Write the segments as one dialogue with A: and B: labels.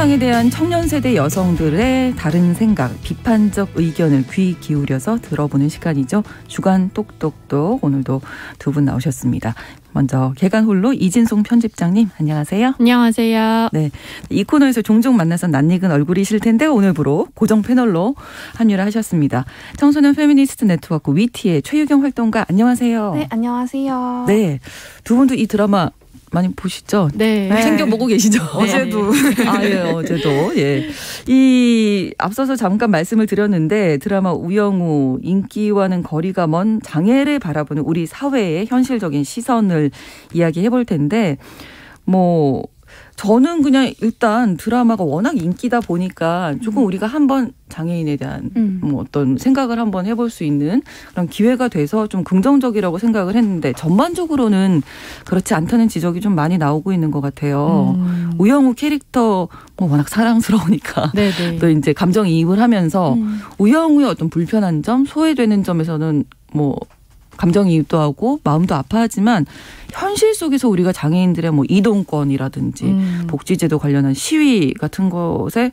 A: 세상에 대한 청년 세대 여성들의 다른 생각, 비판적 의견을 귀 기울여서 들어보는 시간이죠. 주간 똑똑똑 오늘도 두 분 나오셨습니다. 먼저 개간홀로 이진송 편집장님 안녕하세요.
B: 안녕하세요.
A: 네, 이 코너에서 종종 만나서 낯익은 얼굴이실 텐데 오늘부로 고정 패널로 합류를 하셨습니다. 청소년 페미니스트 네트워크 위티의 최유경 활동가 안녕하세요.
C: 네, 안녕하세요.
A: 네, 두 분도 이 드라마 많이 보시죠?
B: 네.
A: 챙겨보고 계시죠?
C: 어제도.
A: 예, 어제도. 예. 이, 앞서서 잠깐 말씀을 드렸는데 드라마 우영우 인기와는 거리가 먼 장애를 바라보는 우리 사회의 현실적인 시선을 이야기해 볼 텐데, 저는 그냥 일단 드라마가 워낙 인기다 보니까 조금 우리가 한번 장애인에 대한 어떤 생각을 한번 해볼 수 있는 그런 기회가 돼서 좀 긍정적이라고 생각을 했는데 전반적으로는 그렇지 않다는 지적이 좀 많이 나오고 있는 것 같아요. 우영우 캐릭터 워낙 사랑스러우니까 네네. 또 이제 감정이입을 하면서 우영우의 어떤 불편한 점, 소외되는 점에서는 감정이입도 하고 마음도 아파하지만 현실 속에서 우리가 장애인들의 이동권이라든지 복지제도 관련한 시위 같은 것에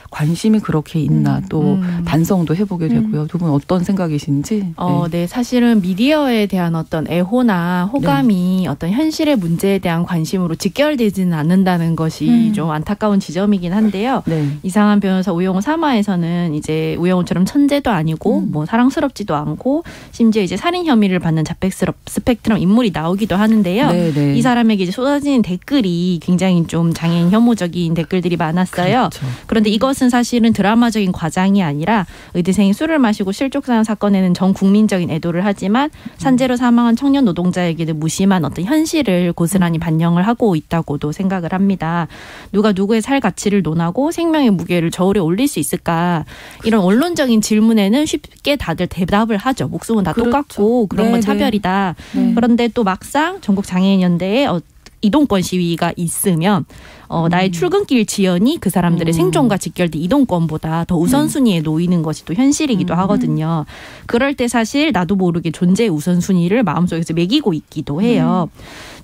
A: 관심이 그렇게 있나 또 반성도 해보게 되고요. 두 분 어떤 생각이신지.
B: 네, 사실은 미디어에 대한 어떤 애호나 호감이 네. 어떤 현실의 문제에 대한 관심으로 직결되지는 않는다는 것이 좀 안타까운 지점이긴 한데요. 네. 이상한 변호사 우영우 3화에서는 이제 우영우처럼 천재도 아니고 사랑스럽지도 않고 심지어 이제 살인 혐의를 받는 자백스럽 스펙트럼 인물이 나오기도 하는데요. 네네. 이 사람에게 이제 쏟아지는 댓글이 굉장히 좀 장애인 혐오적인 댓글들이 많았어요. 그렇죠. 그런데 이것은 사실은 드라마적인 과장이 아니라 의대생이 술을 마시고 실족사한 사건에는 전 국민적인 애도를 하지만 산재로 사망한 청년 노동자에게는 무심한 어떤 현실을 고스란히 반영을 하고 있다고도 생각을 합니다. 누가 누구의 살 가치를 논하고 생명의 무게를 저울에 올릴 수 있을까? 이런 원론적인 질문에는 쉽게 다들 대답을 하죠. 목숨은 다 그렇죠. 똑같고 그런 건 차별이다. 그런데 또 막상 전국장애인연대에 이동권 시위가 있으면 나의 출근길 지연이 그 사람들의 생존과 직결된 이동권보다 더 우선순위에 놓이는 것이 또 현실이기도 하거든요. 그럴 때 사실 나도 모르게 존재의 우선순위를 마음속에서 매기고 있기도 해요.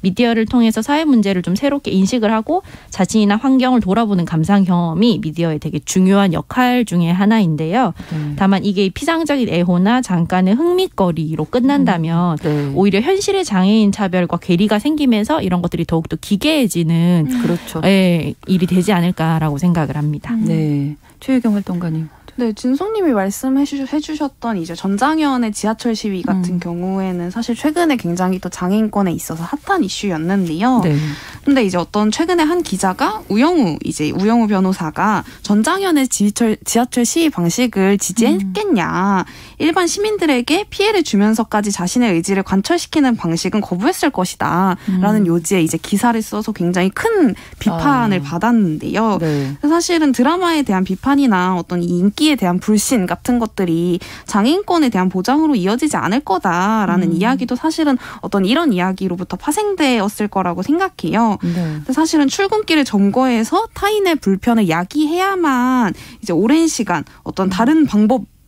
B: 미디어를 통해서 사회 문제를 좀 새롭게 인식을 하고 자신이나 환경을 돌아보는 감상 경험이 미디어의 되게 중요한 역할 중에 하나인데요. 다만 이게 피상적인 애호나 잠깐의 흥미거리로 끝난다면 오히려 현실의 장애인 차별과 괴리가 생기면서 이런 것들이 더욱더 기괴해지는
A: 그렇죠.
B: 일이 되지 않을까라고 생각을 합니다.
A: 네, 최유경 활동가님.
C: 네, 진송님이 말씀해 주셨던 이제 전장현의 지하철 시위 같은 경우에는 사실 최근에 굉장히 또 장애인권에 있어서 핫한 이슈였는데요. 네. 근데 이제 어떤 최근에 한 기자가 우영우 변호사가 전장현의 지하철 시위 방식을 지지했겠냐. 일반 시민들에게 피해를 주면서까지 자신의 의지를 관철시키는 방식은 거부했을 것이다. 라는 요지에 이제 기사를 써서 굉장히 큰 비판을 받았는데요. 네. 사실은 드라마에 대한 비판이나 어떤 이 인기에 대한 불신 같은 것들이 장애인권에 대한 보장으로 이어지지 않을 거다라는 이야기도 사실은 어떤 이런 이야기로부터 파생되었을 거라고 생각해요. 네. 사실은 출근길을 점거해서 타인의 불편을 야기해야만 이제 오랜 시간 어떤 다른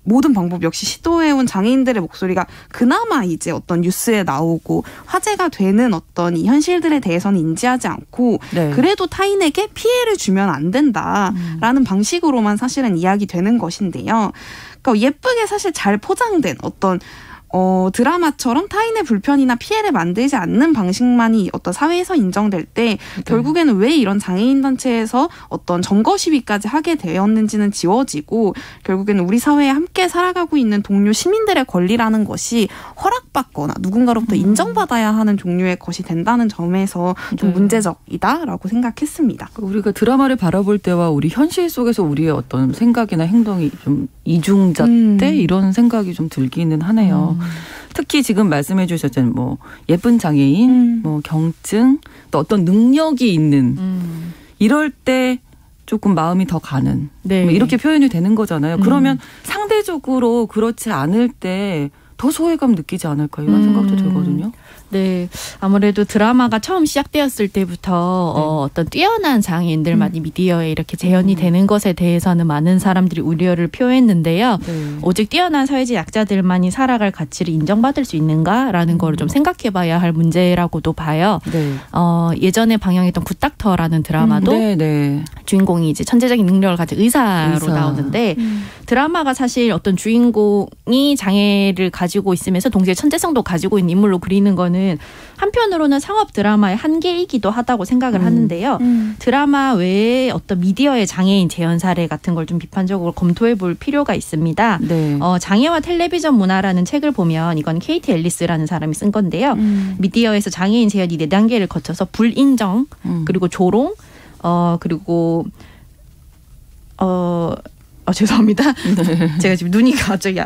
C: 모든 방법 역시 시도해온 장애인들의 목소리가 그나마 이제 어떤 뉴스에 나오고 화제가 되는 어떤 이 현실들에 대해서는 인지하지 않고 그래도 타인에게 피해를 주면 안 된다라는 방식으로만 사실은 이야기되는 것인데요. 그러니까 예쁘게 사실 잘 포장된 어떤 드라마처럼 타인의 불편이나 피해를 만들지 않는 방식만이 어떤 사회에서 인정될 때 결국에는 왜 이런 장애인 단체에서 어떤 점거 시위까지 하게 되었는지는 지워지고 결국에는 우리 사회에 함께 살아가고 있는 동료 시민들의 권리라는 것이 허락받거나 누군가로부터 인정받아야 하는 종류의 것이 된다는 점에서 좀 문제적이다라고 생각했습니다.
A: 우리가 드라마를 바라볼 때와 우리 현실 속에서 우리의 어떤 생각이나 행동이 좀 이중잣대 이런 생각이 좀 들기는 하네요. 특히 지금 말씀해 주셨잖아요. 예쁜 장애인, 경증, 또 어떤 능력이 있는 이럴 때 조금 마음이 더 가는 이렇게 표현이 되는 거잖아요. 그러면 상대적으로 그렇지 않을 때 더 소외감 느끼지 않을까 이런 생각도 들거든요.
B: 네, 아무래도 드라마가 처음 시작되었을 때부터 어떤 뛰어난 장애인들만이 미디어에 이렇게 재현이 되는 것에 대해서는 많은 사람들이 우려를 표했는데요. 오직 뛰어난 사회적 약자들만이 살아갈 가치를 인정받을 수 있는가라는 걸 좀 생각해봐야 할 문제라고도 봐요. 예전에 방영했던 굿닥터라는 드라마도 주인공이 이제 천재적인 능력을 가진 의사로 나오는데 드라마가 사실 어떤 주인공이 장애를 가지고 있으면서 동시에 천재성도 가지고 있는 인물로 그리는 거는 한편으로는 상업 드라마의 한계이기도 하다고 생각을 하는데요. 드라마 외에 어떤 미디어의 장애인 재현 사례 같은 걸 좀 비판적으로 검토해 볼 필요가 있습니다. 장애와 텔레비전 문화라는 책을 보면 이건 케이티 앨리스라는 사람이 쓴 건데요. 미디어에서 장애인 재현이 4단계를 거쳐서 불인정, 그리고 조롱, 그리고 죄송합니다. 제가 지금 눈이 갑자기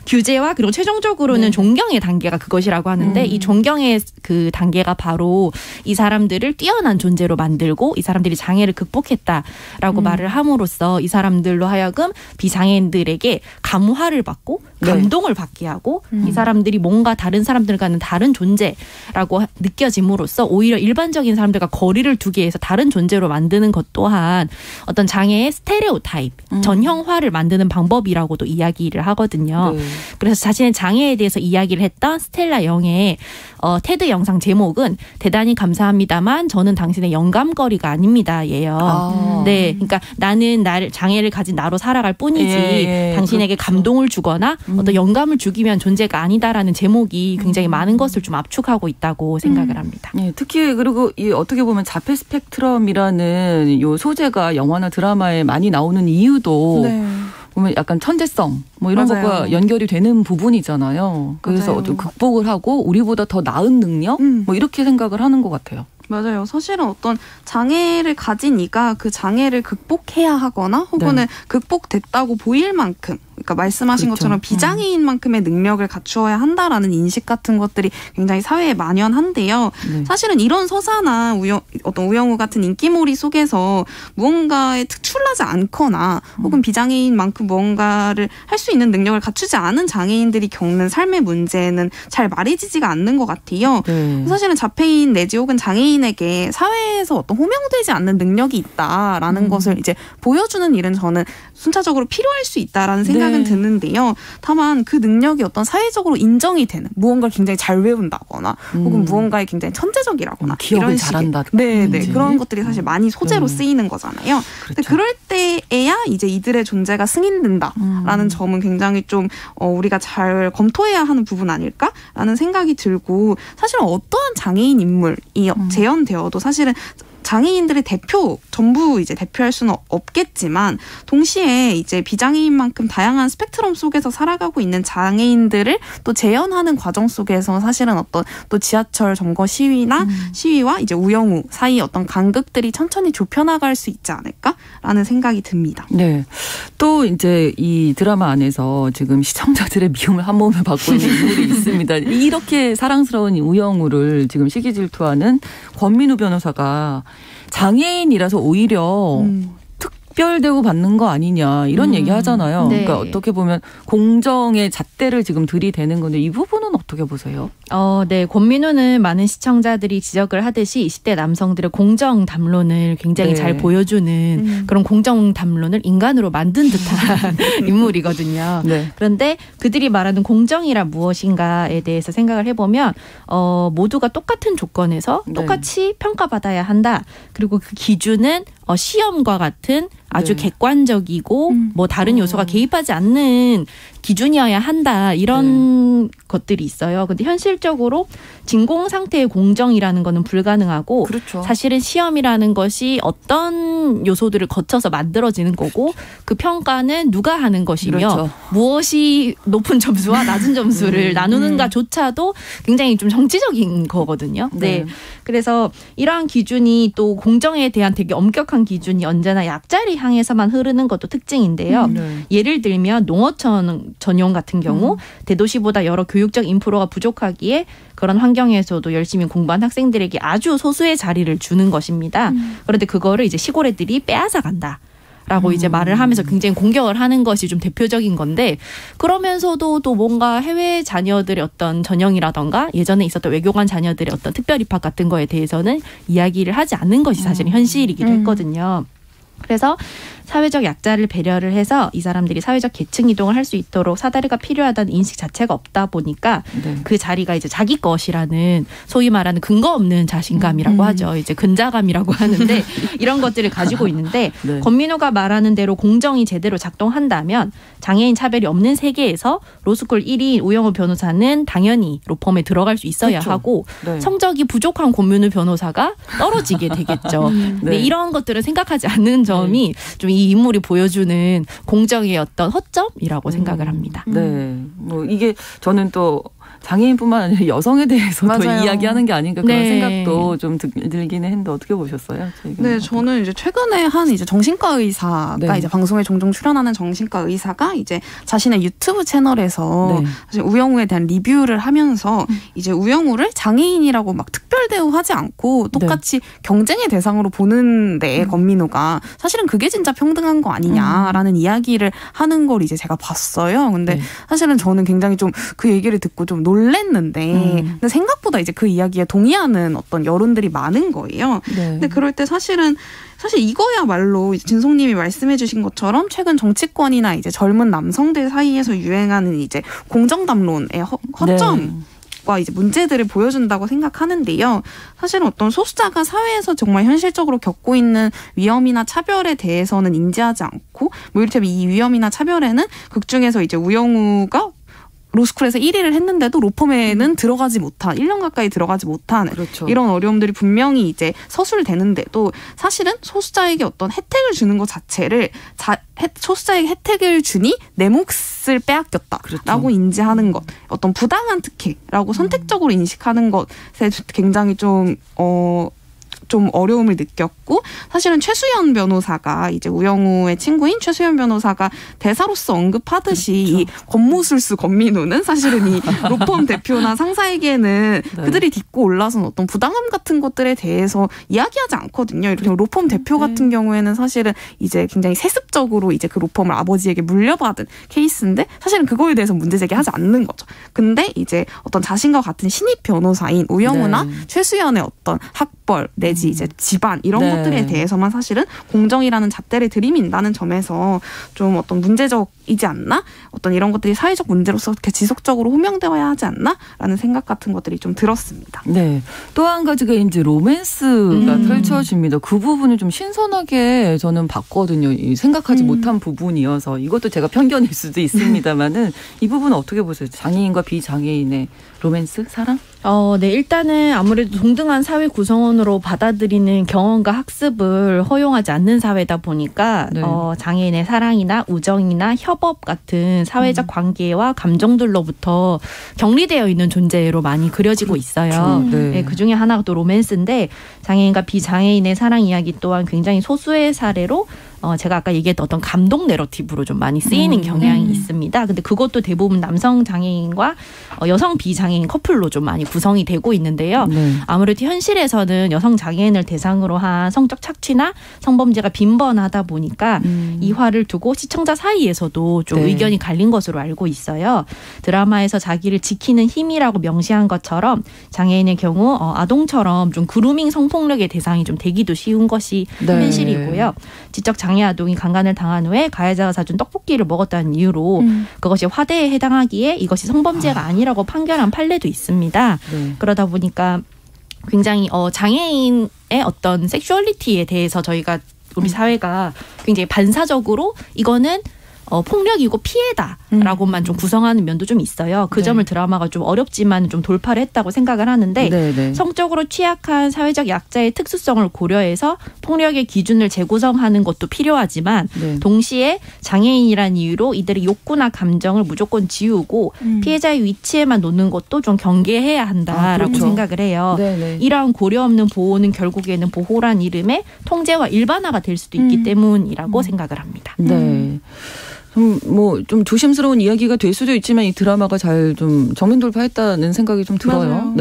B: 규제와 그리고 최종적으로는 존경의 단계가 그것이라고 하는데 이 존경의 그 단계가 바로 이 사람들을 뛰어난 존재로 만들고 이 사람들이 장애를 극복했다라고 말을 함으로써 이 사람들로 하여금 비장애인들에게 감화를 받고 감동을 받게 하고 이 사람들이 뭔가 다른 사람들과는 다른 존재라고 느껴짐으로써 오히려 일반적인 사람들과 거리를 두게 해서 다른 존재로 만드는 것 또한 어떤 장애의 스테레오타입, 전형화를 만드는 방법이라고도 이야기를 하거든요. 그래서 자신의 장애에 대해서 이야기를 했던 스텔라 영의 테드 영상 제목은 대단히 감사합니다만 저는 당신의 영감거리가 아닙니다. 예요. 네, 그러니까 나는 장애를 가진 나로 살아갈 뿐이지 당신에게 감동을 주거나 어떤 영감을 주기 위한 존재가 아니다라는 제목이 굉장히 많은 것을 좀 압축하고 있다고 생각을 합니다.
A: 특히 그리고 이 어떻게 보면 자폐 스펙트럼이라는 요 소재가 영화나 드라마에 많이 나오는 이유도 보면 약간 천재성 뭐 이런 것과 연결이 되는 부분이잖아요. 그래서 좀 극복을 하고 우리보다 더 나은 능력 뭐 이렇게 생각을 하는 것 같아요.
C: 맞아요. 사실은 어떤 장애를 가진 이가 그 장애를 극복해야 하거나 혹은 극복됐다고 보일 만큼 그러니까 말씀하신 것처럼 비장애인만큼의 능력을 갖추어야 한다라는 인식 같은 것들이 굉장히 사회에 만연한데요. 사실은 이런 서사나 어떤 우영우 같은 인기몰이 속에서 무언가에 특출나지 않거나 혹은 비장애인만큼 무언가를 할 수 있는 능력을 갖추지 않은 장애인들이 겪는 삶의 문제는 잘 말해지지가 않는 것 같아요. 사실은 자폐인 내지 혹은 장애인에게 사회에서 어떤 호명되지 않는 능력이 있다라는 것을 이제 보여주는 일은 저는 순차적으로 필요할 수 있다라는 생각은 드는데요. 다만 그 능력이 어떤 사회적으로 인정이 되는 무언가를 굉장히 잘 외운다거나 혹은 무언가에 굉장히 천재적이라거나
A: 기억을 잘한다.
C: 그런 것들이 사실 많이 소재로 쓰이는 거잖아요. 근데 그럴 때에야 이제 이들의 존재가 승인된다라는 점은 굉장히 좀 우리가 잘 검토해야 하는 부분 아닐까라는 생각이 들고 사실은 어떠한 장애인 인물이 재현되어도 사실은 장애인들의 전부 이제 대표할 수는 없겠지만 동시에 이제 비장애인만큼 다양한 스펙트럼 속에서 살아가고 있는 장애인들을 또 재현하는 과정 속에서 사실은 어떤 또 지하철 점거 시위와 이제 우영우 사이 어떤 간극들이 천천히 좁혀나갈 수 있지 않을까라는 생각이 듭니다.
A: 네. 또 이제 이 드라마 안에서 지금 시청자들의 미움을 한 몸에 받고 있는 인물이 있습니다. 이렇게 사랑스러운 우영우를 지금 시기질투하는 권민우 변호사가 장애인이라서 오히려 특별 대우 받는 거 아니냐 이런 얘기 하잖아요. 그러니까 어떻게 보면 공정의 잣대를 지금 들이대는 건데 이 부분은 어떻게 보세요?
B: 네. 권민우는 많은 시청자들이 지적을 하듯이 20대 남성들의 공정 담론을 굉장히 잘 보여주는 그런 공정 담론을 인간으로 만든 듯한 인물이거든요. 그런데 그들이 말하는 공정이란 무엇인가에 대해서 생각을 해보면 모두가 똑같은 조건에서 똑같이 평가받아야 한다. 그리고 그 기준은 시험과 같은 아주 객관적이고 뭐 다른 요소가 개입하지 않는 기준이어야 한다. 이런 것들이 있어요. 근데 현실적으로 진공 상태의 공정이라는 거는 불가능하고 사실은 시험이라는 것이 어떤 요소들을 거쳐서 만들어지는 거고 그 평가는 누가 하는 것이며 무엇이 높은 점수와 낮은 점수를 나누는가조차도 굉장히 좀 정치적인 거거든요. 그래서 이러한 기준이 또 공정에 대한 되게 엄격한 기준이 언제나 약자를 향해서만 흐르는 것도 특징인데요. 예를 들면 농어촌 전용 같은 경우 대도시보다 여러 교육적 인프라가 부족하기에 그런 환경에서도 열심히 공부한 학생들에게 아주 소수의 자리를 주는 것입니다. 그런데 그거를 이제 시골 애들이 빼앗아 간다. 라고 이제 말을 하면서 굉장히 공격을 하는 것이 좀 대표적인 건데 그러면서도 또 뭔가 해외 자녀들의 어떤 전형이라던가 예전에 있었던 외교관 자녀들의 어떤 특별 입학 같은 거에 대해서는 이야기를 하지 않는 것이 사실은 현실이기도 했거든요. 그래서 사회적 약자를 배려를 해서 이 사람들이 사회적 계층 이동을 할 수 있도록 사다리가 필요하다는 인식 자체가 없다 보니까 그 자리가 이제 자기 것이라는 소위 말하는 근거 없는 자신감이라고 하죠. 이제 근자감이라고 하는데 이런 것들을 가지고 있는데 권민우가 말하는 대로 공정이 제대로 작동한다면 장애인 차별이 없는 세계에서 로스쿨 1위인 우영우 변호사는 당연히 로펌에 들어갈 수 있어야 하고 성적이 부족한 권민우 변호사가 떨어지게 되겠죠. 근데 이런 것들을 생각하지 않는 점이 좀 이 인물이 보여주는 공정의 어떤 허점이라고 생각을 합니다.
A: 네, 뭐 이게 저는 또 장애인뿐만 아니라 여성에 대해서도 이야기하는 게 아닌가 그런 생각도 좀 들기는 했는데 어떻게 보셨어요?
C: 네, 저는 이제 최근에 한 이제 정신과 의사가 이제 방송에 종종 출연하는 정신과 의사가 이제 자신의 유튜브 채널에서 사실 우영우에 대한 리뷰를 하면서 이제 우영우를 장애인이라고 막 특별 대우하지 않고 똑같이 경쟁의 대상으로 보는데 권민우가 사실은 그게 진짜 평등한 거 아니냐라는 이야기를 하는 걸 이제 제가 봤어요. 근데 사실은 저는 굉장히 좀 그 얘기를 듣고 좀 놀랬는데 근데 생각보다 이제 그 이야기에 동의하는 어떤 여론들이 많은 거예요. 근데 그럴 때 사실 이거야말로 진송님이 말씀해 주신 것처럼 최근 정치권이나 이제 젊은 남성들 사이에서 유행하는 이제 공정담론의 허점 과 이제 문제들을 보여준다고 생각하는데요. 사실은 어떤 소수자가 사회에서 정말 현실적으로 겪고 있는 위험이나 차별에 대해서는 인지하지 않고 뭐 이를테면 이 위험이나 차별에는 극중에서 이제 우영우가 로스쿨에서 1위를 했는데도 로펌에는 들어가지 못한 1년 가까이 들어가지 못한 이런 어려움들이 분명히 이제 서술되는데도 사실은 소수자에게 어떤 혜택을 주는 것 자체를 소수자에게 혜택을 주니 내 몫을 빼앗겼다라고 인지하는 것, 어떤 부당한 특혜라고 선택적으로 인식하는 것에 굉장히 좀 어려움을 느꼈고 사실은 최수연 변호사가 이제 우영우의 친구인 최수연 변호사가 대사로서 언급하듯이 이 권모술수 권민우는 사실은 이 로펌 대표나 상사에게는 그들이 딛고 올라선 어떤 부당함 같은 것들에 대해서 이야기하지 않거든요. 이렇게 로펌 대표 같은 경우에는 사실은 이제 굉장히 세습적으로 이제 그 로펌을 아버지에게 물려받은 케이스인데 사실은 그거에 대해서 문제 제기하지 않는 거죠. 근데 이제 어떤 자신과 같은 신입 변호사인 우영우나 최수연의 어떤 학벌 내지 이제 집안 이런 것들에 대해서만 사실은 공정이라는 잣대를 들이민다는 점에서 좀 어떤 문제적이지 않나? 어떤 이런 것들이 사회적 문제로서 이렇게 지속적으로 호명되어야 하지 않나?라는 생각 같은 것들이 좀 들었습니다.
A: 네. 또 한 가지가 이제 로맨스가 펼쳐집니다. 그 부분을 좀 신선하게 저는 봤거든요. 생각하지 못한 부분이어서 이것도 제가 편견일 수도 있습니다만은 이 부분은 어떻게 보세요? 장애인과 비장애인의 로맨스? 사랑?
B: 네. 일단은 아무래도 동등한 사회 구성원으로 받아들이는 경험과 학습을 허용하지 않는 사회다 보니까 장애인의 사랑이나 우정이나 협업 같은 사회적 관계와 감정들로부터 격리되어 있는 존재로 많이 그려지고 있어요. 네, 그중에 하나가 또 로맨스인데 장애인과 비장애인의 사랑 이야기 또한 굉장히 소수의 사례로 제가 아까 얘기했던 어떤 감동 내러티브로 좀 많이 쓰이는 경향이 있습니다. 근데 그것도 대부분 남성 장애인과 여성 비장애인 커플로 좀 많이 구성이 되고 있는데요. 아무래도 현실에서는 여성 장애인을 대상으로 한 성적 착취나 성범죄가 빈번하다 보니까 이화를 두고 시청자 사이에서도 좀 의견이 갈린 것으로 알고 있어요. 드라마에서 자기를 지키는 힘이라고 명시한 것처럼 장애인의 경우 아동처럼 좀 그루밍 성폭력의 대상이 좀 되기도 쉬운 것이 현실이고요. 지적 장애 아동이 강간을 당한 후에 가해자가 사준 떡볶이를 먹었다는 이유로 그것이 화대에 해당하기에 이것이 성범죄가 아니라고 판결한 판례도 있습니다. 그러다 보니까 굉장히 장애인의 어떤 섹슈얼리티에 대해서 저희가 우리 사회가 굉장히 반사적으로 이거는 폭력이고 피해다라고만 좀 구성하는 면도 좀 있어요. 그 점을 드라마가 좀 어렵지만 좀 돌파를 했다고 생각을 하는데 성적으로 취약한 사회적 약자의 특수성을 고려해서 폭력의 기준을 재구성하는 것도 필요하지만 동시에 장애인이라는 이유로 이들의 욕구나 감정을 무조건 지우고 피해자의 위치에만 놓는 것도 좀 경계해야 한다라고 생각을 해요. 이러한 고려 없는 보호는 결국에는 보호란 이름의 통제와 일반화가 될 수도 있기 때문이라고 생각을 합니다.
A: 좀 조심스러운 이야기가 될 수도 있지만 이 드라마가 잘 좀 정면 돌파했다는 생각이 좀 들어요.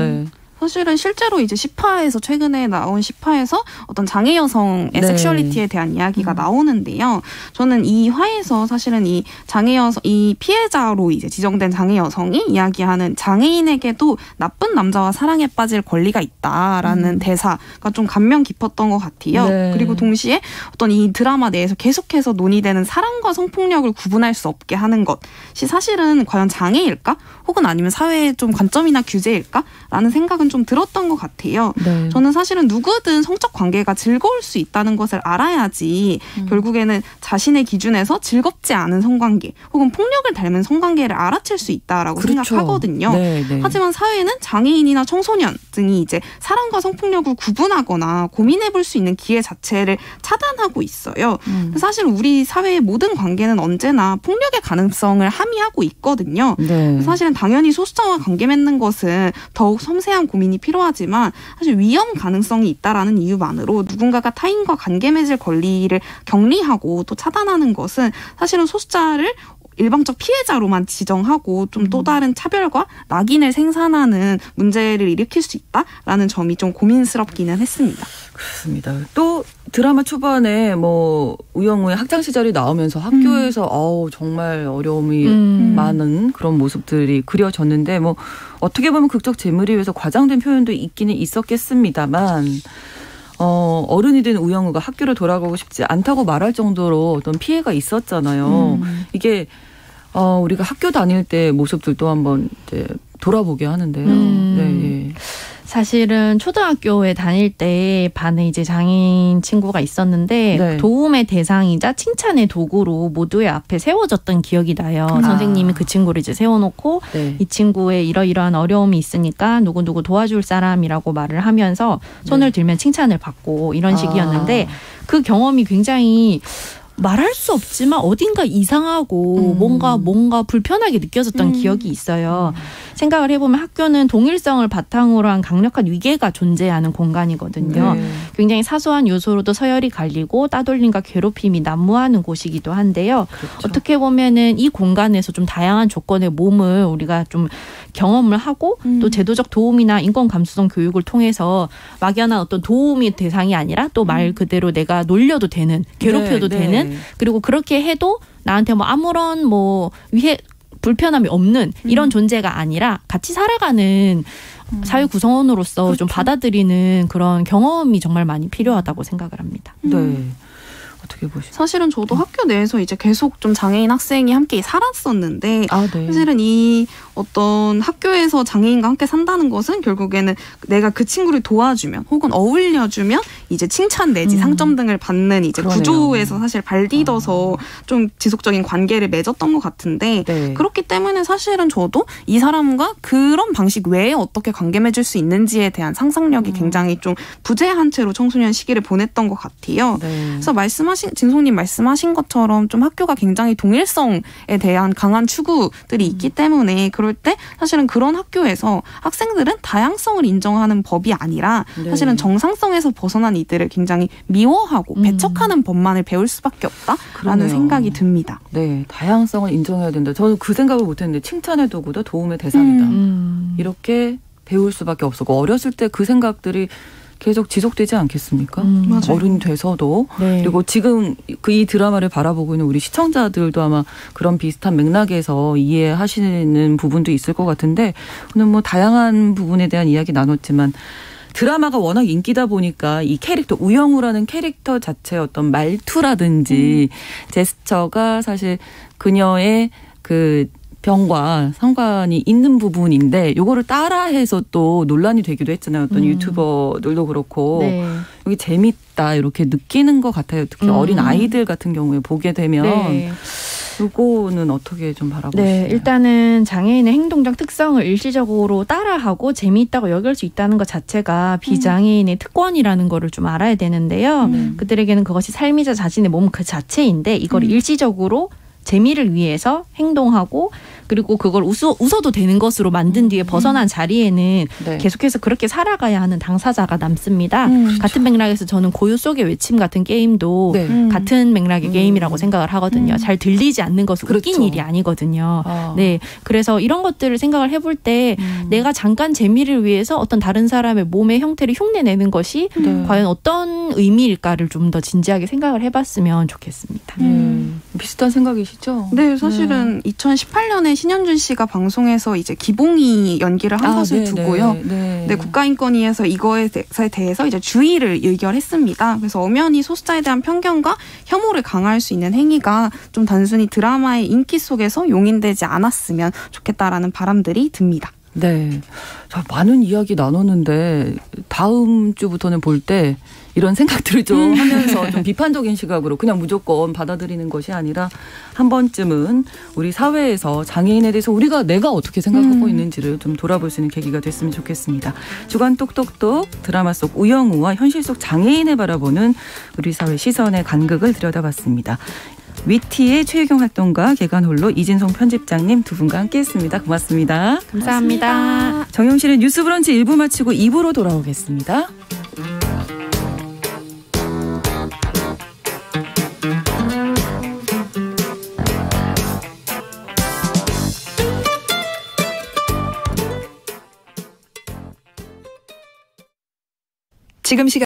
C: 사실은 실제로 이제 10화에서 최근에 나온 10화에서 어떤 장애 여성의 네. 섹슈얼리티에 대한 이야기가 나오는데요. 저는 이 화에서 사실은 이 장애 여성, 이 피해자로 이제 지정된 장애 여성이 이야기하는 장애인에게도 나쁜 남자와 사랑에 빠질 권리가 있다라는 대사가 좀 감명 깊었던 것 같아요. 네. 그리고 동시에 어떤 이 드라마 내에서 계속해서 논의되는 사랑과 성폭력을 구분할 수 없게 하는 것이 사실은 과연 장애일까? 혹은 아니면 사회의 좀 관점이나 규제일까? 라는 생각은 좀 들었던 것 같아요. 네. 저는 사실은 누구든 성적 관계가 즐거울 수 있다는 것을 알아야지 결국에는 자신의 기준에서 즐겁지 않은 성관계 혹은 폭력을 닮은 성관계를 알아챌 수 있다라고 그렇죠. 생각하거든요. 네, 네. 하지만 사회는 장애인이나 청소년 등이 이제 사랑과 성폭력을 구분하거나 고민해볼 수 있는 기회 자체를 차단하고 있어요. 사실 우리 사회의 모든 관계는 언제나 폭력의 가능성을 함의하고 있거든요. 네. 사실은 당연히 소수자와 관계 맺는 것은 더욱 섬세한 고민이 필요하지만 사실 위험 가능성이 있다라는 이유만으로 누군가가 타인과 관계 맺을 권리를 격리하고 또 차단하는 것은 사실은 소수자를 일방적 피해자로만 지정하고 좀 또 다른 차별과 낙인을 생산하는 문제를 일으킬 수 있다라는 점이 좀 고민스럽기는 했습니다.
A: 그렇습니다. 또 드라마 초반에 뭐 우영우의 학창 시절이 나오면서 학교에서 정말 어려움이 많은 그런 모습들이 그려졌는데 뭐 어떻게 보면 극적 재물이 위해서 과장된 표현도 있기는 있었겠습니다만 어른이 된 우영우가 학교를 돌아가고 싶지 않다고 말할 정도로 어떤 피해가 있었잖아요. 이게 우리가 학교 다닐 때 모습들도 한번 이제 돌아보게 하는데요. 네, 예.
B: 사실은 초등학교에 다닐 때 반에 이제 장애인 친구가 있었는데 네. 도움의 대상이자 칭찬의 도구로 모두의 앞에 세워졌던 기억이 나요. 선생님이 그 친구를 이제 세워놓고 네. 이 친구의 이러이러한 어려움이 있으니까 누구누구 도와줄 사람이라고 말을 하면서 손을 네. 들면 칭찬을 받고 이런 식이었는데 그 경험이 굉장히 말할 수 없지만 어딘가 이상하고 뭔가 불편하게 느껴졌던 기억이 있어요. 생각을 해보면 학교는 동일성을 바탕으로 한 강력한 위계가 존재하는 공간이거든요. 네. 굉장히 사소한 요소로도 서열이 갈리고 따돌림과 괴롭힘이 난무하는 곳이기도 한데요. 그렇죠. 어떻게 보면은 이 공간에서 좀 다양한 조건의 몸을 우리가 좀 경험을 하고 또 제도적 도움이나 인권 감수성 교육을 통해서 막연한 어떤 도움의 대상이 아니라 또 말 그대로 내가 놀려도 되는, 괴롭혀도 네, 되는 네. 그리고 그렇게 해도 나한테 뭐 아무런 뭐 불편함이 없는 이런 존재가 아니라 같이 살아가는 사회 구성원으로서 그렇죠. 좀 받아들이는 그런 경험이 정말 많이 필요하다고 생각을 합니다.
A: 네. 어떻게 보시죠?
C: 사실은 저도 학교 내에서 이제 계속 좀 장애인 학생이 함께 살았었는데 네. 사실은 이 어떤 학교에서 장애인과 함께 산다는 것은 결국에는 내가 그 친구를 도와주면 혹은 어울려주면 이제 칭찬 내지 상점 등을 받는 이제 그러네요. 구조에서 사실 발디뎌서 좀 지속적인 관계를 맺었던 것 같은데 네. 그렇기 때문에 사실은 저도 이 사람과 그런 방식 외에 어떻게 관계 맺을 수 있는지에 대한 상상력이 굉장히 좀 부재한 채로 청소년 시기를 보냈던 것 같아요. 네. 그래서 진송님 말씀하신 것처럼 좀 학교가 굉장히 동일성에 대한 강한 추구들이 있기 때문에 그럴 때 사실은 그런 학교에서 학생들은 다양성을 인정하는 법이 아니라 네. 사실은 정상성에서 벗어난 이들을 굉장히 미워하고 배척하는 법만을 배울 수밖에 없다라는 생각이 듭니다.
A: 네, 다양성을 인정해야 된다. 저는 그 생각을 못했는데 칭찬의 도구다 도움의 대상이다. 이렇게 배울 수밖에 없었고 어렸을 때 그 생각들이 계속 지속되지 않겠습니까? 어른이 돼서도. 네. 그리고 지금 이 드라마를 바라보고 있는 우리 시청자들도 아마 그런 비슷한 맥락에서 이해하시는 부분도 있을 것 같은데 오늘 뭐 다양한 부분에 대한 이야기 나눴지만 드라마가 워낙 인기다 보니까 이 캐릭터 우영우라는 캐릭터 자체의 어떤 말투라든지 제스처가 사실 그녀의 그 병과 상관이 있는 부분인데 요거를 따라해서 또 논란이 되기도 했잖아요. 어떤 유튜버들도 그렇고 네. 여기 재밌다 이렇게 느끼는 것 같아요. 특히 어린 아이들 같은 경우에 보게 되면 네. 요거는 어떻게 좀 바라보시나요?
B: 네, 일단은 장애인의 행동적 특성을 일시적으로 따라하고 재미있다고 여길 수 있다는 것 자체가 비장애인의 특권이라는 거를 좀 알아야 되는데요. 그들에게는 그것이 삶이자 자신의 몸 그 자체인데 이걸 일시적으로 재미를 위해서 행동하고 그리고 그걸 웃어도 되는 것으로 만든 뒤에 벗어난 자리에는 네. 계속해서 그렇게 살아가야 하는 당사자가 남습니다. 같은 맥락에서 저는 고요 속의 외침 같은 게임도 네. 같은 맥락의 게임이라고 생각을 하거든요. 잘 들리지 않는 것은 그렇죠. 웃긴 일이 아니거든요. 네, 그래서 이런 것들을 생각을 해볼 때 내가 잠깐 재미를 위해서 어떤 다른 사람의 몸의 형태를 흉내내는 것이 과연 어떤 의미일까를 좀 더 진지하게 생각을 해봤으면 좋겠습니다.
A: 비슷한 생각이시죠?
C: 네, 사실은 2018년에 신현준 씨가 방송에서 이제 기봉이 연기를 한 것을 두고요. 네, 국가인권위에서 이거에 대해서 이제 주의를 의결했습니다. 그래서 엄연히 소수자에 대한 편견과 혐오를 강화할 수 있는 행위가 좀 단순히 드라마의 인기 속에서 용인되지 않았으면 좋겠다라는 바람들이 듭니다.
A: 네, 자, 많은 이야기 나눴는데 다음 주부터는 볼 때 이런 생각들을 좀 하면서 좀 비판적인 시각으로 그냥 무조건 받아들이는 것이 아니라 한 번쯤은 우리 사회에서 장애인에 대해서 내가 어떻게 생각하고 있는지를 좀 돌아볼 수 있는 계기가 됐으면 좋겠습니다. 주간 똑똑똑 드라마 속 우영우와 현실 속 장애인을 바라보는 우리 사회 시선의 간극을 들여다봤습니다. 위티의 최유경 활동가 개관홀로 이진송 편집장님 두 분과 함께했습니다. 고맙습니다.
B: 감사합니다.
A: 정용실의 뉴스 브런치 1부 마치고 2부로 돌아오겠습니다. 지금 시간